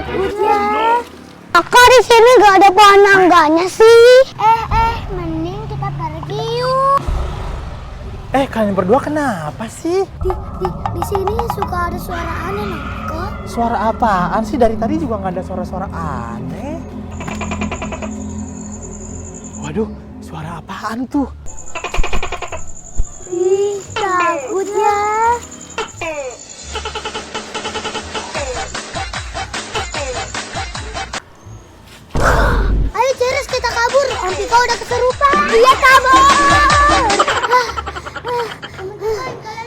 takut ya. Kok di sini gak ada pohon mangganya sih? Mending kita pergi yuk. Kalian berdua kenapa sih? Di sini suka ada suara aneh kok. Suara apaan sih? Dari tadi juga nggak ada suara-suara aneh. Waduh, suara apaan tuh? Ih, takut ya. Ayo Ceres, kita kabur. Om Pika udah kesurupan. Iya, kabur. Teman-teman,